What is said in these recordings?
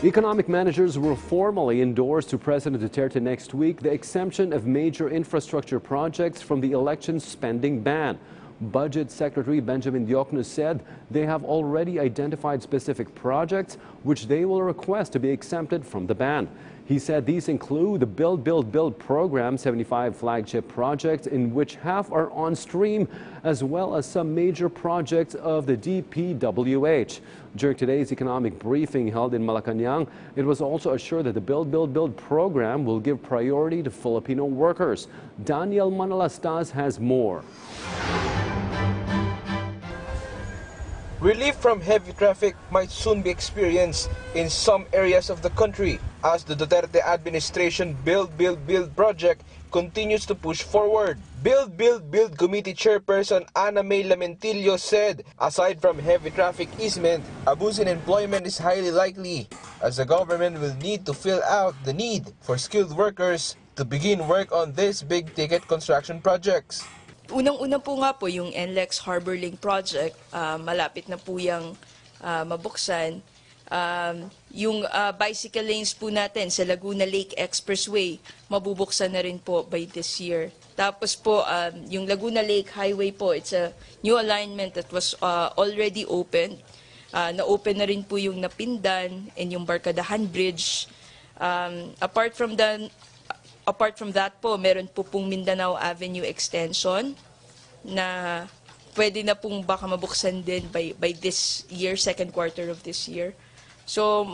Economic managers will formally endorse to President Duterte next week the exemption of major infrastructure projects from the election spending ban. Budget Secretary Benjamin Diokno said they have already identified specific projects which they will request to be exempted from the ban. He said these include the Build, Build, Build program, 75 flagship projects in which half are on stream, as well as some major projects of the DPWH. During today's economic briefing held in Malacanang, it was also assured that the Build, Build, Build program will give priority to Filipino workers. Daniel Manalastas has more. Relief from heavy traffic might soon be experienced in some areas of the country as the Duterte administration Build, Build, Build project continues to push forward. Build, Build, Build Committee Chairperson Ana May Lamentillo said, aside from heavy traffic easement, abuse in employment is highly likely as the government will need to fill out the need for skilled workers to begin work on these big-ticket construction projects. Unang-una po nga po yung NLEX Harbor Link Project, malapit na po yung mabuksan. Yung bicycle lanes po natin sa Laguna Lake Expressway, mabubuksan na rin po by this year. Tapos po, yung Laguna Lake Highway po, it's a new alignment that was already opened. Na-open na rin po yung Napindan and yung Barkadahan Bridge. Apart from that po, meron po pong Mindanao Avenue Extension na pwede na pong baka mabuksan din by this year, second quarter of this year. So,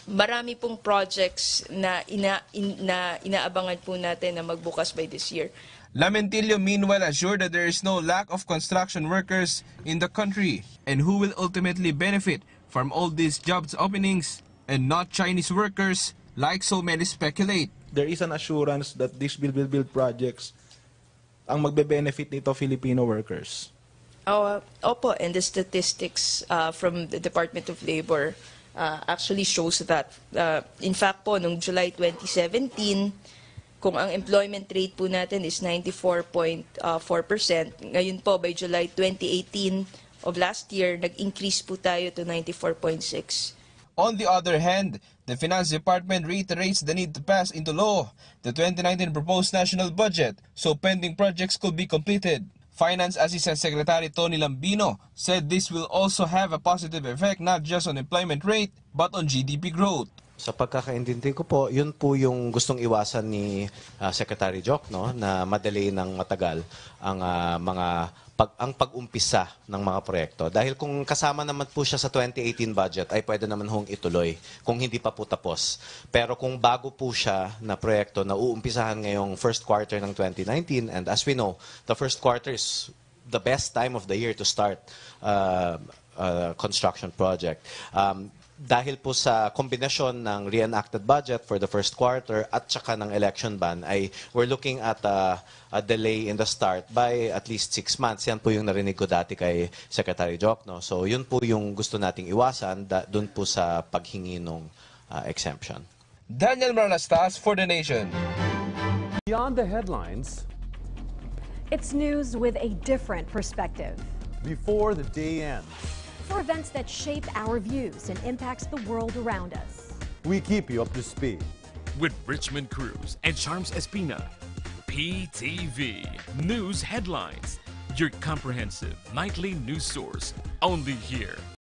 marami pong projects na inaabangan po natin na magbukas by this year. Lamentillo meanwhile assured that there is no lack of construction workers in the country and who will ultimately benefit from all these jobs openings and not Chinese workers like so many speculate. There is an assurance that these Build projects ang magbe-benefit nito Filipino workers. Opo, and the statistics from the Department of Labor actually shows that. In fact po, noong July 2017, kung ang employment rate po natin is 94.4%, ngayon po by July 2018 of last year, nag-increase po tayo to 94.6%. On the other hand, the Finance Department reiterates the need to pass into law the 2019 proposed national budget so pending projects could be completed. Finance Assistant Secretary Tony Lambino said this will also have a positive effect not just on employment rate but on GDP growth. Sa pagkakaintindi ko po, yun po yung gustong iwasan ni Secretary Diokno na madali ng matagal ang ang pag-umpisa ng mga proyekto. Dahil kung kasama naman po siya sa 2018 budget, ay pwede naman hong ituloy kung hindi pa po tapos. Pero kung bago po siya na proyekto na uumpisahan ngayong first quarter ng 2019, and as we know, the first quarter is the best time of the year to start construction project. Dahil po sa kombinasyon ng reenacted budget for the first quarter at saka ng election ban, ay we're looking at a delay in the start by at least 6 months. Yan po yung narinig ko dati kay Secretary Diokno. So yun po yung gusto nating iwasan dun po sa paghingi ng exemption. Daniel Manalastas for The Nation. Beyond the headlines, it's news with a different perspective. Before the day ends, for events that shape our views and impacts the world around us. we keep you up to speed. With Richmond Cruz and Charms Espina, PTV News Headlines, your comprehensive nightly news source, only here.